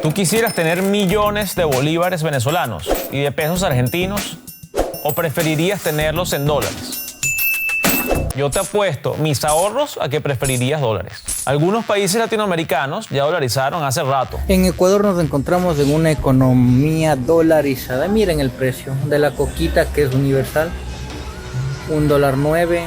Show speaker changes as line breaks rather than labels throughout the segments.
¿Tú quisieras tener millones de bolívares venezolanos y de pesos argentinos o preferirías tenerlos en dólares? Yo te apuesto mis ahorros a que preferirías dólares. Algunos países latinoamericanos ya dolarizaron hace rato.
En Ecuador nos encontramos en una economía dolarizada. Miren el precio de la coquita, que es universal, $1.09.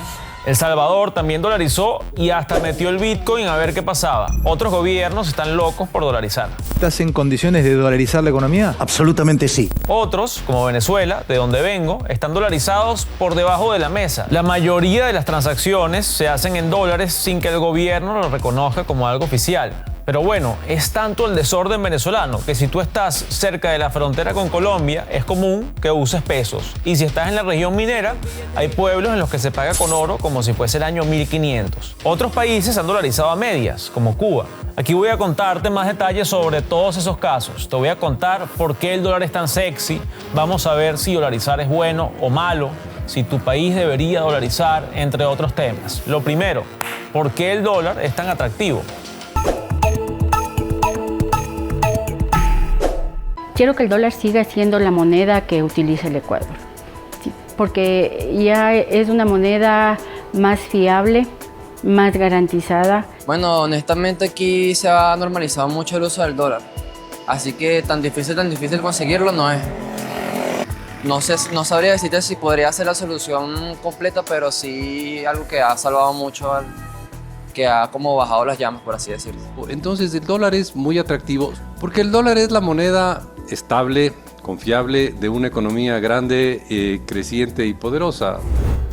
El Salvador también dolarizó y hasta metió el Bitcoin a ver qué pasaba. Otros gobiernos están locos por dolarizar.
¿Estás en condiciones de dolarizar la economía?
Absolutamente sí.
Otros, como Venezuela, de donde vengo, están dolarizados por debajo de la mesa. La mayoría de las transacciones se hacen en dólares sin que el gobierno lo reconozca como algo oficial. Pero bueno, es tanto el desorden venezolano que si tú estás cerca de la frontera con Colombia, es común que uses pesos. Y si estás en la región minera, hay pueblos en los que se paga con oro como si fuese el año 1500. Otros países han dolarizado a medias, como Cuba. Aquí voy a contarte más detalles sobre todos esos casos. Te voy a contar por qué el dólar es tan sexy. Vamos a ver si dolarizar es bueno o malo, si tu país debería dolarizar, entre otros temas. Lo primero, ¿por qué el dólar es tan atractivo?
Quiero que el dólar siga siendo la moneda que utiliza el Ecuador, sí, porque ya es una moneda más fiable, más garantizada.
Bueno, honestamente aquí se ha normalizado mucho el uso del dólar, así que tan difícil conseguirlo no es. No sé, no sabría decirte si podría ser la solución completa, pero sí algo que ha salvado mucho, que ha como bajado las llamas, por así decirlo.
Entonces el dólar es muy atractivo porque el dólar es la moneda estable, confiable de una economía grande, creciente y poderosa.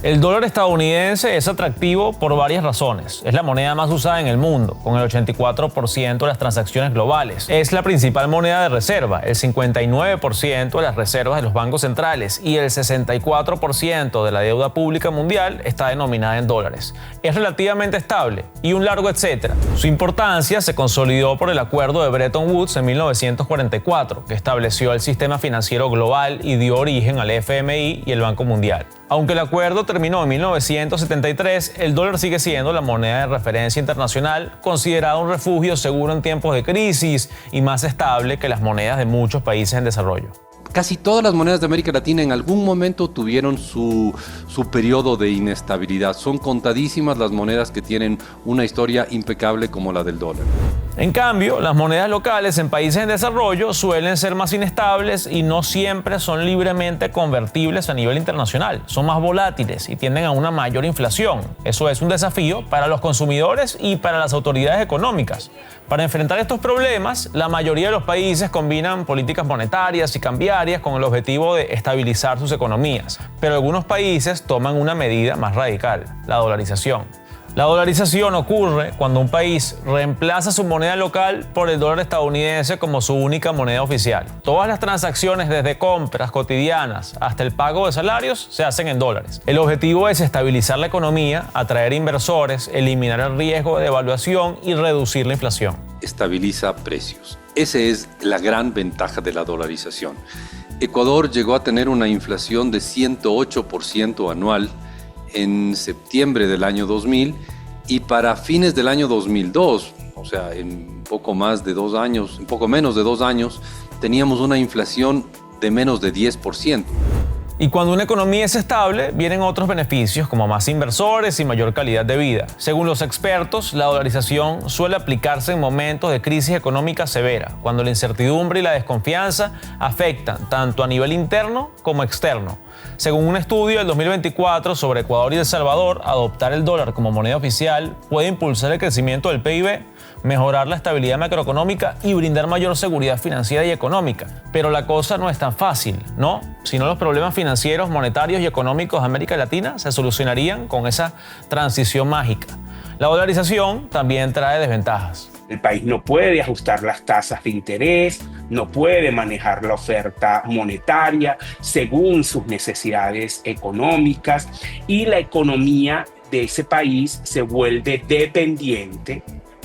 El dólar estadounidense es atractivo por varias razones. Es la moneda más usada en el mundo, con el 84% de las transacciones globales. Es la principal moneda de reserva, el 59% de las reservas de los bancos centrales y el 64% de la deuda pública mundial está denominada en dólares. Es relativamente estable y un largo etcétera. Su importancia se consolidó por el acuerdo de Bretton Woods en 1944, que estableció el sistema financiero global y dio origen al FMI y el Banco Mundial. Aunque el acuerdo terminó en 1973, el dólar sigue siendo la moneda de referencia internacional, considerada un refugio seguro en tiempos de crisis y más estable que las monedas de muchos países en desarrollo.
Casi todas las monedas de América Latina en algún momento tuvieron su periodo de inestabilidad. Son contadísimas las monedas que tienen una historia impecable como la del dólar.
En cambio, las monedas locales en países en desarrollo suelen ser más inestables y no siempre son libremente convertibles a nivel internacional. Son más volátiles y tienden a una mayor inflación. Eso es un desafío para los consumidores y para las autoridades económicas. Para enfrentar estos problemas, la mayoría de los países combinan políticas monetarias y cambiarias con el objetivo de estabilizar sus economías. Pero algunos países toman una medida más radical, la dolarización. La dolarización ocurre cuando un país reemplaza su moneda local por el dólar estadounidense como su única moneda oficial. Todas las transacciones, desde compras cotidianas hasta el pago de salarios, se hacen en dólares. El objetivo es estabilizar la economía, atraer inversores, eliminar el riesgo de devaluación y reducir la inflación.
Estabiliza precios. Esa es la gran ventaja de la dolarización. Ecuador llegó a tener una inflación de 108% anual en septiembre del año 2000 y para fines del año 2002, o sea, en poco menos de 2 años, teníamos una inflación de menos de 10%.
Y cuando una economía es estable, vienen otros beneficios como más inversores y mayor calidad de vida. Según los expertos, la dolarización suele aplicarse en momentos de crisis económica severa, cuando la incertidumbre y la desconfianza afectan tanto a nivel interno como externo. Según un estudio del 2024 sobre Ecuador y El Salvador, adoptar el dólar como moneda oficial puede impulsar el crecimiento del PIB, mejorar la estabilidad macroeconómica y brindar mayor seguridad financiera y económica. Pero la cosa no es tan fácil, ¿no? Si no, los problemas financieros, monetarios y económicos de América Latina se solucionarían con esa transición mágica. La dolarización también trae desventajas.
El país no puede ajustar las tasas de interés, no puede manejar la oferta monetaria según sus necesidades económicas y la economía de ese país se vuelve dependiente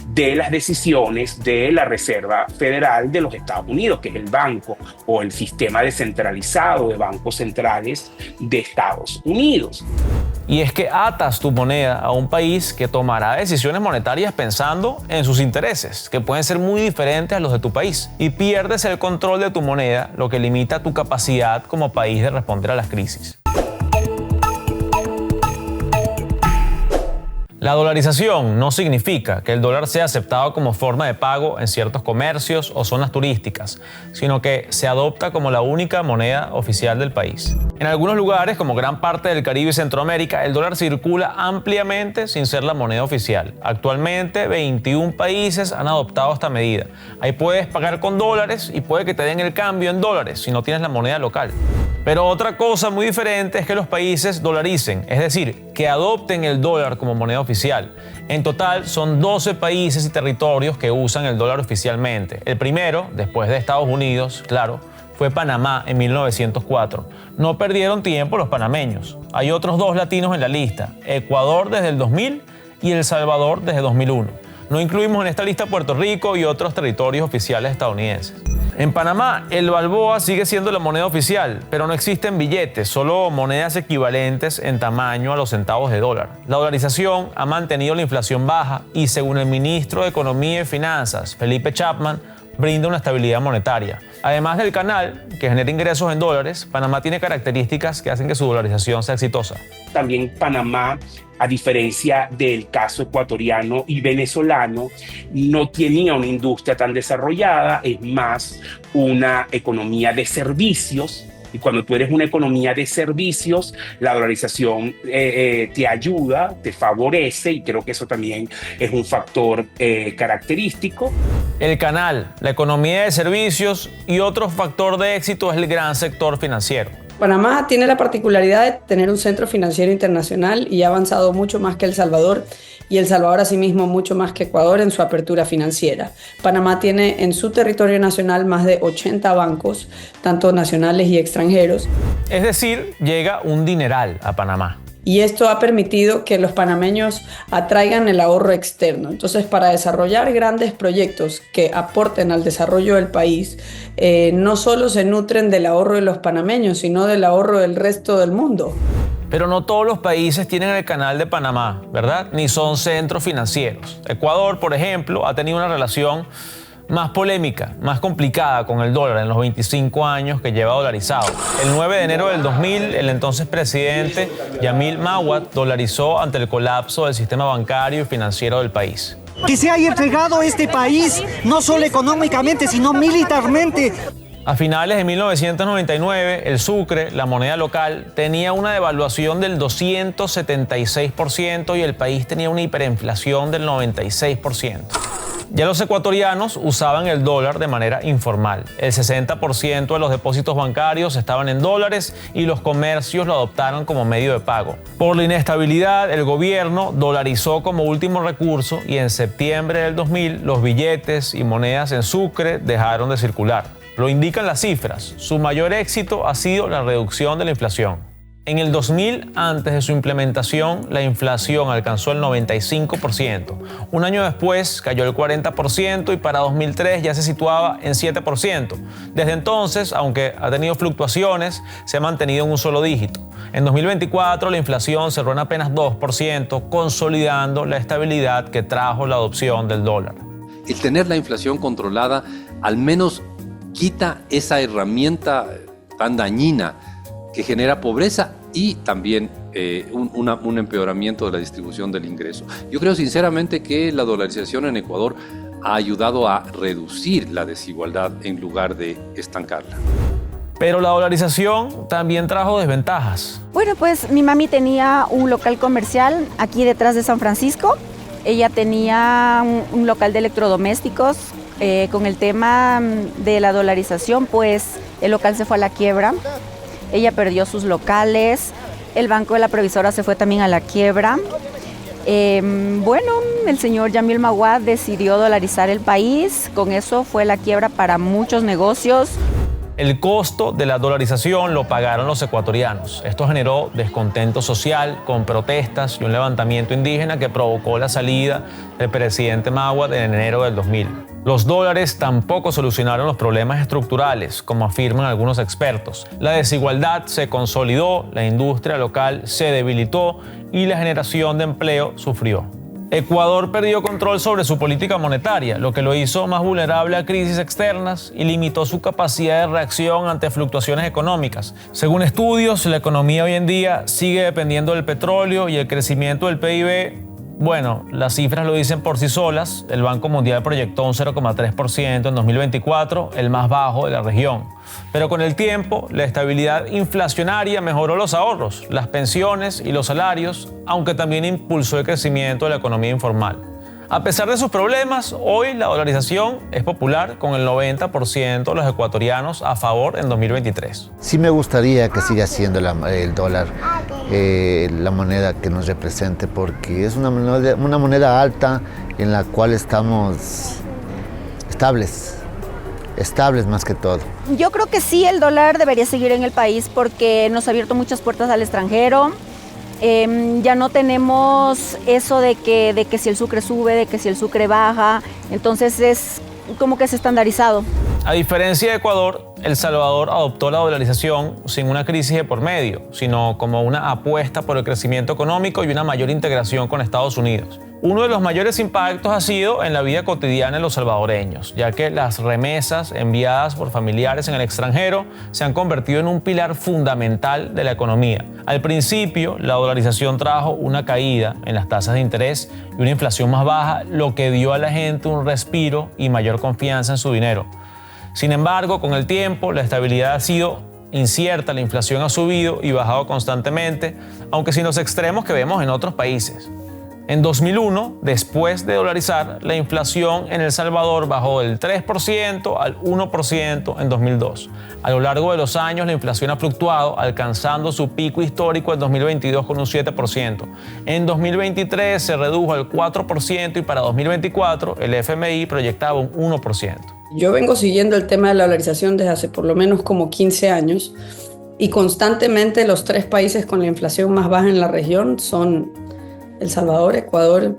de las decisiones de la Reserva Federal de los Estados Unidos, que es el banco o el sistema descentralizado de bancos centrales de Estados Unidos.
Y es que atas tu moneda a un país que tomará decisiones monetarias pensando en sus intereses, que pueden ser muy diferentes a los de tu país. Y pierdes el control de tu moneda, lo que limita tu capacidad como país de responder a las crisis. La dolarización no significa que el dólar sea aceptado como forma de pago en ciertos comercios o zonas turísticas, sino que se adopta como la única moneda oficial del país. En algunos lugares, como gran parte del Caribe y Centroamérica, el dólar circula ampliamente sin ser la moneda oficial. Actualmente, 21 países han adoptado esta medida. Ahí puedes pagar con dólares y puede que te den el cambio en dólares si no tienes la moneda local. Pero otra cosa muy diferente es que los países dolaricen, es decir, que adopten el dólar como moneda oficial. En total son 12 países y territorios que usan el dólar oficialmente. El primero, después de Estados Unidos, claro, fue Panamá en 1904. No perdieron tiempo los panameños. Hay otros 2 latinos en la lista, Ecuador desde el 2000 y El Salvador desde 2001. No incluimos en esta lista Puerto Rico y otros territorios oficiales estadounidenses. En Panamá, el balboa sigue siendo la moneda oficial, pero no existen billetes, solo monedas equivalentes en tamaño a los centavos de dólar. La dolarización ha mantenido la inflación baja y, según el ministro de Economía y Finanzas, Felipe Chapman, brinda una estabilidad monetaria. Además del canal, que genera ingresos en dólares, Panamá tiene características que hacen que su dolarización sea exitosa.
También Panamá, a diferencia del caso ecuatoriano y venezolano, no tenía una industria tan desarrollada, es más una economía de servicios. Y cuando tú eres una economía de servicios, la dolarización te ayuda, te favorece, y creo que eso también es un factor característico.
El canal, la economía de servicios y otro factor de éxito es el gran sector financiero.
Panamá tiene la particularidad de tener un centro financiero internacional y ha avanzado mucho más que El Salvador, y El Salvador asimismo mucho más que Ecuador en su apertura financiera. Panamá tiene en su territorio nacional más de 80 bancos, tanto nacionales y extranjeros.
Es decir, llega un dineral a Panamá.
Y esto ha permitido que los panameños atraigan el ahorro externo. Entonces, para desarrollar grandes proyectos que aporten al desarrollo del país, no solo se nutren del ahorro de los panameños, sino del ahorro del resto del mundo.
Pero no todos los países tienen el canal de Panamá, ¿verdad? Ni son centros financieros. Ecuador, por ejemplo, ha tenido una relación más polémica, más complicada con el dólar en los 25 años que lleva dolarizado. El 9 de enero del 2000, el entonces presidente Yamil Maguad dolarizó ante el colapso del sistema bancario y financiero del país.
Que se haya entregado este país, no solo económicamente, sino militarmente.
A finales de 1999, el sucre, la moneda local, tenía una devaluación del 276% y el país tenía una hiperinflación del 96%. Ya los ecuatorianos usaban el dólar de manera informal. El 60% de los depósitos bancarios estaban en dólares y los comercios lo adoptaron como medio de pago. Por la inestabilidad, el gobierno dolarizó como último recurso y en septiembre del 2000 los billetes y monedas en sucre dejaron de circular. Lo indican las cifras. Su mayor éxito ha sido la reducción de la inflación. En el 2000, antes de su implementación, la inflación alcanzó el 95%. Un año después cayó el 40% y para 2003 ya se situaba en 7%. Desde entonces, aunque ha tenido fluctuaciones, se ha mantenido en un solo dígito. En 2024 la inflación cerró en apenas 2%, consolidando la estabilidad que trajo la adopción del dólar.
El tener la inflación controlada al menos quita esa herramienta tan dañina que genera pobreza y también un empeoramiento de la distribución del ingreso. Yo creo sinceramente que la dolarización en Ecuador ha ayudado a reducir la desigualdad en lugar de estancarla.
Pero la dolarización también trajo desventajas.
Bueno, pues mi mami tenía un local comercial aquí detrás de San Francisco. Ella tenía un local de electrodomésticos. Con el tema de la dolarización, pues el local se fue a la quiebra. Ella perdió sus locales, el Banco de la Previsora se fue también a la quiebra. Bueno, el señor Yamil Maguad decidió dolarizar el país, con eso fue la quiebra para muchos negocios.
El costo de la dolarización lo pagaron los ecuatorianos. Esto generó descontento social con protestas y un levantamiento indígena que provocó la salida del presidente Maguad en enero del 2000. Los dólares tampoco solucionaron los problemas estructurales, como afirman algunos expertos. La desigualdad se consolidó, la industria local se debilitó y la generación de empleo sufrió. Ecuador perdió control sobre su política monetaria, lo que lo hizo más vulnerable a crisis externas y limitó su capacidad de reacción ante fluctuaciones económicas. Según estudios, la economía hoy en día sigue dependiendo del petróleo y el crecimiento del PIB, bueno, las cifras lo dicen por sí solas. El Banco Mundial proyectó un 0,3% en 2024, el más bajo de la región. Pero con el tiempo, la estabilidad inflacionaria mejoró los ahorros, las pensiones y los salarios, aunque también impulsó el crecimiento de la economía informal. A pesar de sus problemas, hoy la dolarización es popular, con el 90% de los ecuatorianos a favor en 2023.
Sí me gustaría que siga siendo el dólar la moneda que nos represente, porque es una moneda alta en la cual estamos estables más que todo.
Yo creo que sí, el dólar debería seguir en el país porque nos ha abierto muchas puertas al extranjero. Ya no tenemos eso de que si el sucre sube, de que si el sucre baja, entonces es como que es estandarizado.
A diferencia de Ecuador, El Salvador adoptó la dolarización sin una crisis de por medio, sino como una apuesta por el crecimiento económico y una mayor integración con Estados Unidos. Uno de los mayores impactos ha sido en la vida cotidiana de los salvadoreños, ya que las remesas enviadas por familiares en el extranjero se han convertido en un pilar fundamental de la economía. Al principio, la dolarización trajo una caída en las tasas de interés y una inflación más baja, lo que dio a la gente un respiro y mayor confianza en su dinero. Sin embargo, con el tiempo, la estabilidad ha sido incierta, la inflación ha subido y bajado constantemente, aunque sin los extremos que vemos en otros países. En 2001, después de dolarizar, la inflación en El Salvador bajó del 3% al 1% en 2002. A lo largo de los años, la inflación ha fluctuado, alcanzando su pico histórico en 2022 con un 7%. En 2023 se redujo al 4% y para 2024 el FMI proyectaba un 1%.
Yo vengo siguiendo el tema de la dolarización desde hace por lo menos como 15 años y constantemente los tres países con la inflación más baja en la región son El Salvador, Ecuador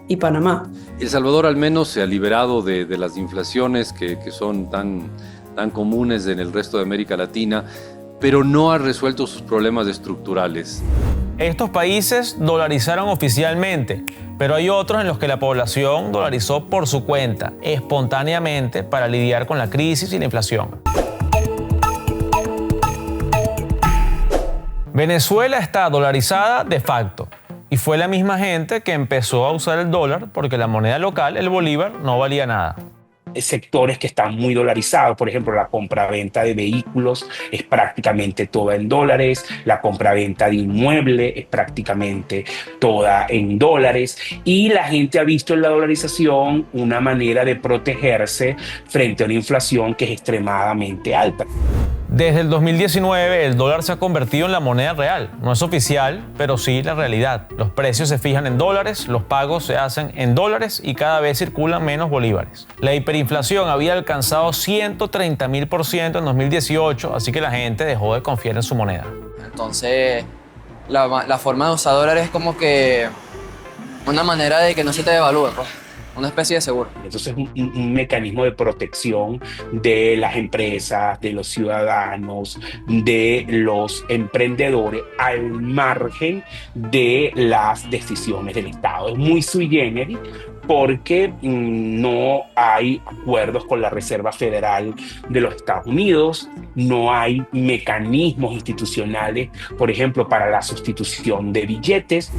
y Panamá.
El Salvador al menos se ha liberado de las inflaciones que son tan comunes en el resto de América Latina, pero no ha resuelto sus problemas estructurales.
Estos países dolarizaron oficialmente, pero hay otros en los que la población dolarizó por su cuenta, espontáneamente, para lidiar con la crisis y la inflación. Venezuela está dolarizada de facto. Y fue la misma gente que empezó a usar el dólar porque la moneda local, el bolívar, no valía nada.
Sectores que están muy dolarizados, por ejemplo, la compraventa de vehículos es prácticamente toda en dólares, la compraventa de inmueble es prácticamente toda en dólares y la gente ha visto en la dolarización una manera de protegerse frente a una inflación que es extremadamente alta.
Desde el 2019, el dólar se ha convertido en la moneda real. No es oficial, pero sí la realidad. Los precios se fijan en dólares, los pagos se hacen en dólares y cada vez circulan menos bolívares. La hiperinflación había alcanzado 130.000% en 2018, así que la gente dejó de confiar en su moneda.
Entonces, la forma de usar dólares es como que una manera de que no se te devalúe, pues. Una especie de seguro.
Entonces un mecanismo de protección de las empresas, de los ciudadanos, de los emprendedores al margen de las decisiones del Estado. Es muy sui generis porque no hay acuerdos con la Reserva Federal de los Estados Unidos, no hay mecanismos institucionales, por ejemplo, para la sustitución de billetes.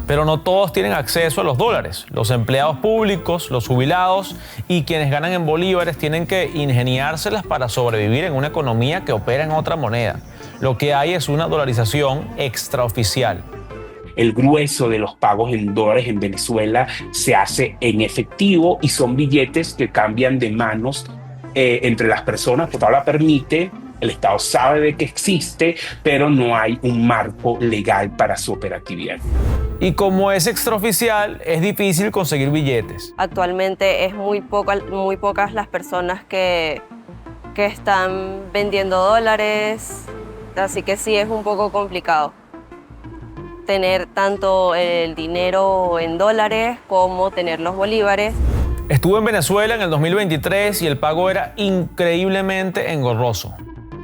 Pero no todos tienen acceso a los dólares. Los empleados públicos, los jubilados y quienes ganan en bolívares tienen que ingeniárselas para sobrevivir en una economía que opera en otra moneda. Lo que hay es una dolarización extraoficial.
El grueso de los pagos en dólares en Venezuela se hace en efectivo y son billetes que cambian de manos entre las personas, porque ahora permite, el Estado sabe de que existe, pero no hay un marco legal para su operatividad.
Y como es extraoficial, es difícil conseguir billetes.
Actualmente es muy pocas las personas que están vendiendo dólares, así que sí es un poco complicado tener tanto el dinero en dólares como tener los bolívares.
Estuve en Venezuela en el 2023 y el pago era increíblemente engorroso.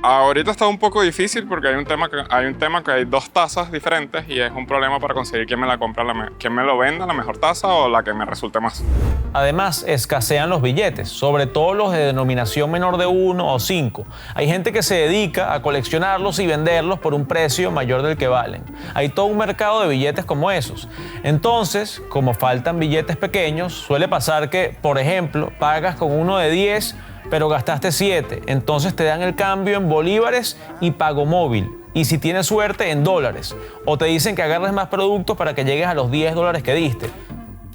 Ahorita está un poco difícil porque hay un tema que hay dos tasas diferentes y es un problema para conseguir quién me la compra, quién me lo venda, la mejor tasa o la que me resulte más.
Además, escasean los billetes, sobre todo los de denominación menor de 1 o 5. Hay gente que se dedica a coleccionarlos y venderlos por un precio mayor del que valen. Hay todo un mercado de billetes como esos. Entonces, como faltan billetes pequeños, suele pasar que, por ejemplo, pagas con uno de 10, pero gastaste 7. Entonces te dan el cambio en bolívares y pago móvil. Y si tienes suerte, en dólares. O te dicen que agarres más productos para que llegues a los $10 que diste.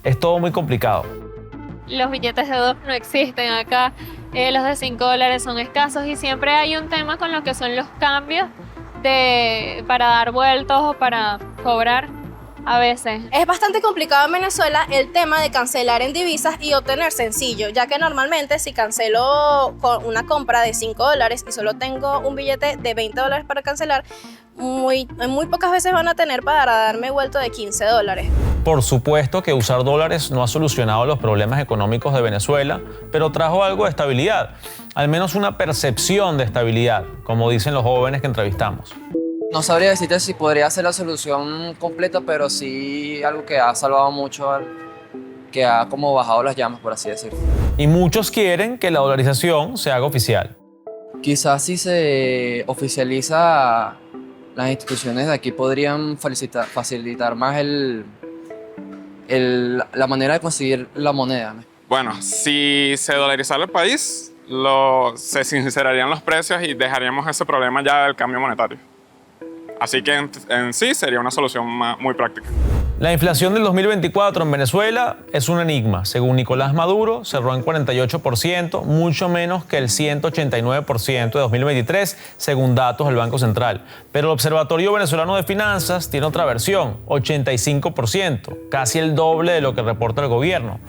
Es todo muy complicado.
Los billetes de 2 no existen acá. Los de $5 son escasos y siempre hay un tema con lo que son los cambios para dar vueltos o para cobrar. A veces.
Es bastante complicado en Venezuela el tema de cancelar en divisas y obtener sencillo, ya que normalmente si cancelo con una compra de $5 y solo tengo un billete de $20 para cancelar, muy pocas veces van a tener para darme vuelto de $15.
Por supuesto que usar dólares no ha solucionado los problemas económicos de Venezuela, pero trajo algo de estabilidad, al menos una percepción de estabilidad, como dicen los jóvenes que entrevistamos.
No sabría decirte si podría ser la solución completa, pero sí algo que ha salvado mucho, que ha como bajado las llamas, por así decirlo.
Y muchos quieren que la dolarización se haga oficial.
Quizás si se oficializa, las instituciones de aquí podrían facilitar más la manera de conseguir la moneda.
Bueno, si se dolarizara el país, se sincerarían los precios y dejaríamos ese problema ya del cambio monetario. Así que en sí sería una solución muy práctica.
La inflación del 2024 en Venezuela es un enigma. Según Nicolás Maduro, cerró en 48%, mucho menos que el 189% de 2023, según datos del Banco Central. Pero el Observatorio Venezolano de Finanzas tiene otra versión, 85%, casi el doble de lo que reporta el gobierno.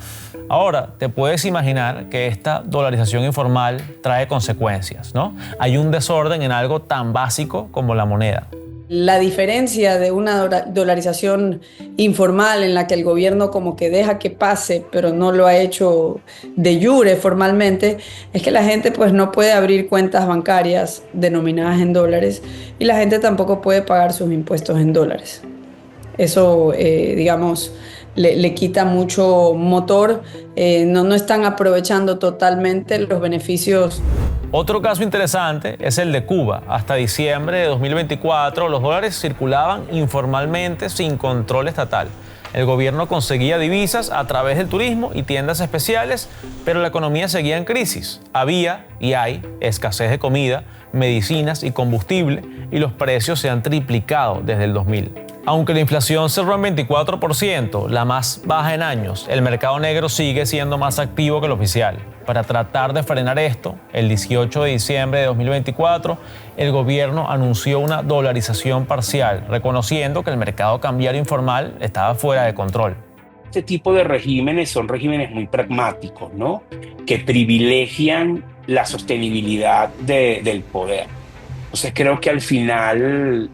Ahora, te puedes imaginar que esta dolarización informal trae consecuencias, ¿no? Hay un desorden en algo tan básico como la moneda.
La diferencia de una dolarización informal en la que el gobierno como que deja que pase, pero no lo ha hecho de jure formalmente, es que la gente pues no puede abrir cuentas bancarias denominadas en dólares y la gente tampoco puede pagar sus impuestos en dólares. Eso, digamos, le quita mucho motor, no están aprovechando totalmente los beneficios.
Otro caso interesante es el de Cuba. Hasta diciembre de 2024, los dólares circulaban informalmente sin control estatal. El gobierno conseguía divisas a través del turismo y tiendas especiales, pero la economía seguía en crisis. Había y hay escasez de comida, medicinas y combustible, y los precios se han triplicado desde el 2000. Aunque la inflación cerró en 24%, la más baja en años, el mercado negro sigue siendo más activo que el oficial. Para tratar de frenar esto, el 18 de diciembre de 2024, el gobierno anunció una dolarización parcial, reconociendo que el mercado cambiario informal estaba fuera de control.
Este tipo de regímenes son regímenes muy pragmáticos, ¿no? Que privilegian la sostenibilidad del poder. Entonces creo que al final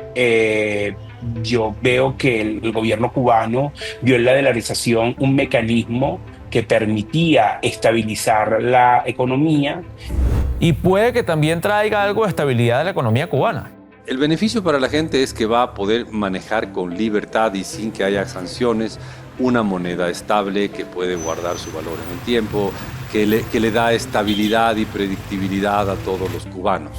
yo veo que el gobierno cubano vio en la dolarización un mecanismo que permitía estabilizar la economía.
Y puede que también traiga algo de estabilidad a la economía cubana.
El beneficio para la gente es que va a poder manejar con libertad y sin que haya sanciones una moneda estable que puede guardar su valor en el tiempo, que le da estabilidad y predictibilidad a todos los cubanos.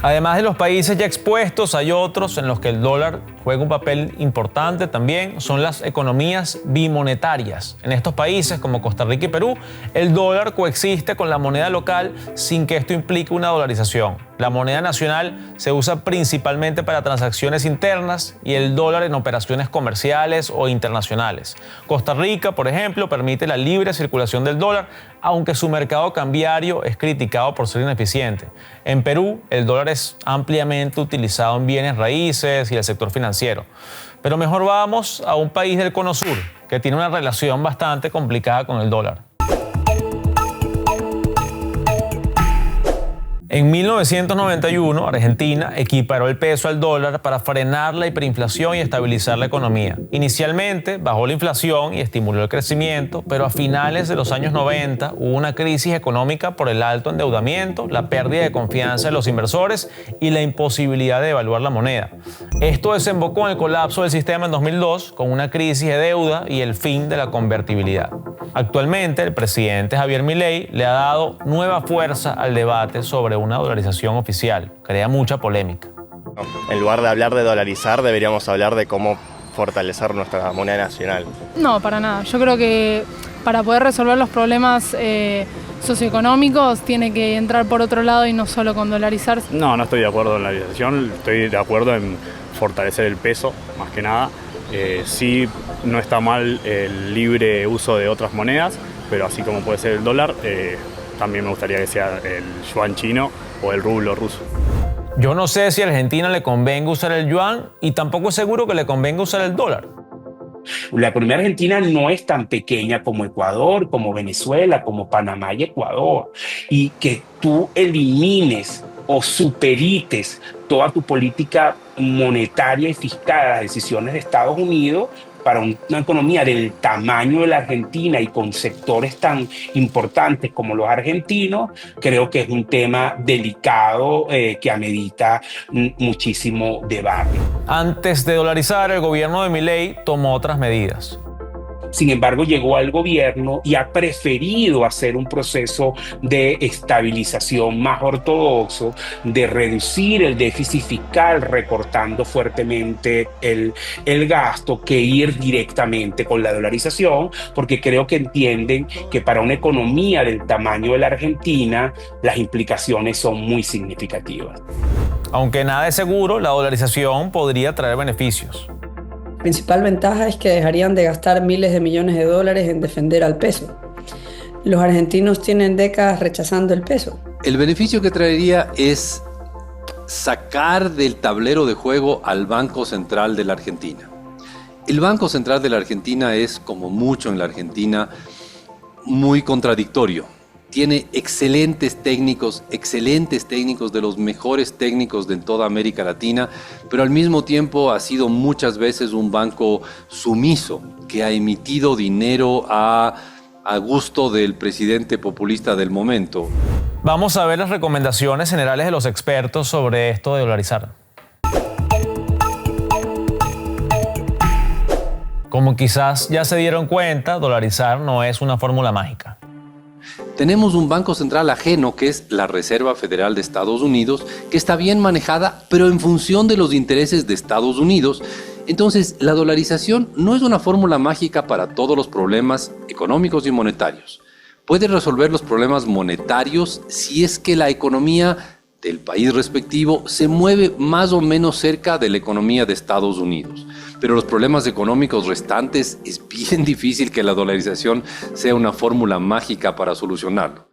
Además de los países ya expuestos, hay otros en los que el dólar juega un papel importante también, son las economías bimonetarias. En estos países como Costa Rica y Perú, el dólar coexiste con la moneda local sin que esto implique una dolarización. La moneda nacional se usa principalmente para transacciones internas y el dólar en operaciones comerciales o internacionales. Costa Rica, por ejemplo, permite la libre circulación del dólar, aunque su mercado cambiario es criticado por ser ineficiente. En Perú, el dólar es ampliamente utilizado en bienes raíces y el sector financiero. Pero mejor vamos a un país del Cono Sur, que tiene una relación bastante complicada con el dólar. En 1991, Argentina equiparó el peso al dólar para frenar la hiperinflación y estabilizar la economía. Inicialmente bajó la inflación y estimuló el crecimiento, pero a finales de los años 90 hubo una crisis económica por el alto endeudamiento, la pérdida de confianza de los inversores y la imposibilidad de devaluar la moneda. Esto desembocó en el colapso del sistema en 2002, con una crisis de deuda y el fin de la convertibilidad. Actualmente, el presidente Javier Milei le ha dado nueva fuerza al debate sobre una dolarización oficial. Crea mucha polémica.
En lugar de hablar de dolarizar, deberíamos hablar de cómo fortalecer nuestra moneda nacional.
No, para nada. Yo creo que para poder resolver los problemas socioeconómicos tiene que entrar por otro lado y no solo con dolarizar.
No estoy de acuerdo en la dolarización, estoy de acuerdo en fortalecer el peso, más que nada. Sí, no está mal el libre uso de otras monedas, pero así como puede ser el dólar, también me gustaría que sea el yuan chino o el rublo ruso.
Yo no sé si a Argentina le convenga usar el yuan y tampoco es seguro que le convenga usar el dólar.
La economía argentina no es tan pequeña como Ecuador, como Venezuela, como Panamá y Ecuador. Y que tú elimines o superites toda tu política monetaria y fiscal, las decisiones de Estados Unidos, para una economía del tamaño de la Argentina y con sectores tan importantes como los argentinos, creo que es un tema delicado que amerita muchísimo debate.
Antes de dolarizar, el gobierno de Milei tomó otras medidas.
Sin embargo, llegó al gobierno y ha preferido hacer un proceso de estabilización más ortodoxo, de reducir el déficit fiscal recortando fuertemente el gasto, que ir directamente con la dolarización, porque creo que entienden que para una economía del tamaño de la Argentina, las implicaciones son muy significativas.
Aunque nada es seguro, la dolarización podría traer beneficios.
La principal ventaja es que dejarían de gastar miles de millones de dólares en defender al peso. Los argentinos tienen décadas rechazando el peso.
El beneficio que traería es sacar del tablero de juego al Banco Central de la Argentina. El Banco Central de la Argentina es, como mucho en la Argentina, muy contradictorio. Tiene excelentes técnicos de los mejores técnicos de toda América Latina, pero al mismo tiempo ha sido muchas veces un banco sumiso que ha emitido dinero a gusto del presidente populista del momento.
Vamos a ver las recomendaciones generales de los expertos sobre esto de dolarizar. Como quizás ya se dieron cuenta, dolarizar no es una fórmula mágica.
Tenemos un banco central ajeno, que es la Reserva Federal de Estados Unidos, que está bien manejada, pero en función de los intereses de Estados Unidos. Entonces, la dolarización no es una fórmula mágica para todos los problemas económicos y monetarios. Puede resolver los problemas monetarios si es que la economía del país respectivo se mueve más o menos cerca de la economía de Estados Unidos. Pero los problemas económicos restantes es bien difícil que la dolarización sea una fórmula mágica para solucionarlo.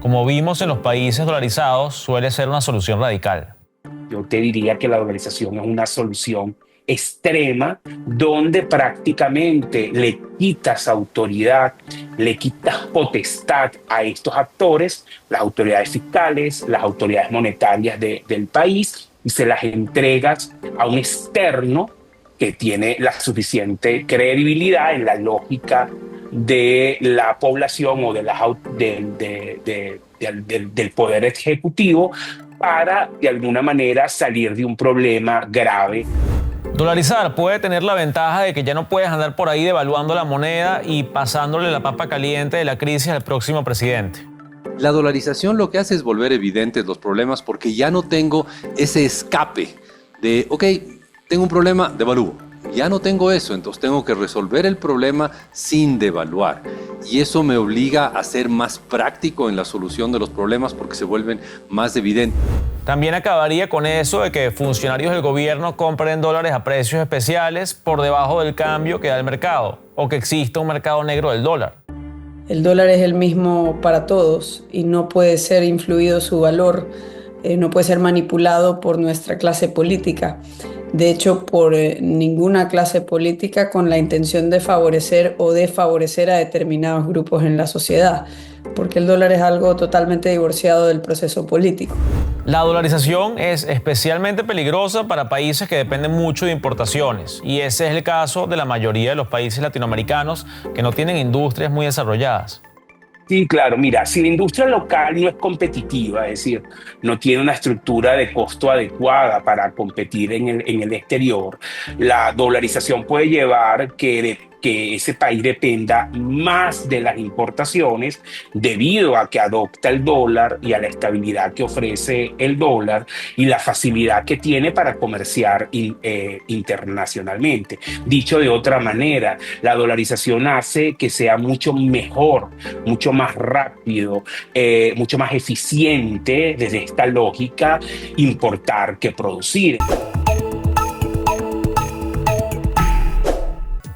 Como vimos en los países dolarizados, suele ser una solución radical.
Yo te diría que la dolarización es una solución extrema donde prácticamente le quitas autoridad, le quitas potestad a estos actores, las autoridades fiscales, las autoridades monetarias del país, y se las entregas a un externo que tiene la suficiente credibilidad en la lógica de la población o del poder ejecutivo para, de alguna manera, salir de un problema grave.
Dolarizar puede tener la ventaja de que ya no puedes andar por ahí devaluando la moneda y pasándole la papa caliente de la crisis al próximo presidente.
La dolarización lo que hace es volver evidentes los problemas, porque ya no tengo ese escape de, ok, tengo un problema, devalúo. Ya no tengo eso, entonces tengo que resolver el problema sin devaluar. Y eso me obliga a ser más práctico en la solución de los problemas porque se vuelven más evidentes.
También acabaría con eso de que funcionarios del gobierno compren dólares a precios especiales por debajo del cambio que da el mercado, o que exista un mercado negro del dólar.
El dólar es el mismo para todos y no puede ser influido su valor, no puede ser manipulado por nuestra clase política. De hecho, por ninguna clase política con la intención de favorecer o desfavorecer a determinados grupos en la sociedad. porque el dólar es algo totalmente divorciado del proceso político.
La dolarización es especialmente peligrosa para países que dependen mucho de importaciones, y ese es el caso de la mayoría de los países latinoamericanos que no tienen industrias muy desarrolladas.
Sí, claro. Mira, si la industria local no es competitiva, es decir, no tiene una estructura de costo adecuada para competir en el exterior, la dolarización puede llevar que ese país dependa más de las importaciones debido a que adopta el dólar y a la estabilidad que ofrece el dólar y la facilidad que tiene para comerciar internacionalmente. Dicho de otra manera, la dolarización hace que sea mucho mejor, mucho más rápido, mucho más eficiente desde esta lógica importar que producir.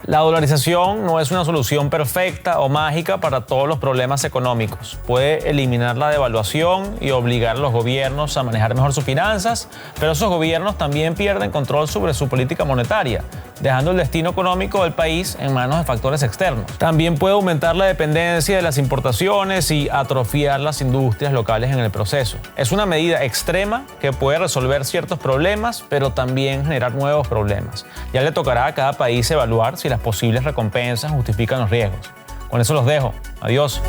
La dolarización no es una solución perfecta o mágica para todos los problemas económicos. Puede eliminar la devaluación y obligar a los gobiernos a manejar mejor sus finanzas, pero esos gobiernos también pierden control sobre su política monetaria, dejando el destino económico del país en manos de factores externos. También puede aumentar la dependencia de las importaciones y atrofiar las industrias locales en el proceso. Es una medida extrema que puede resolver ciertos problemas, pero también generar nuevos problemas. Ya le tocará a cada país evaluar si las posibles recompensas justifican los riesgos. Con eso los dejo. Adiós.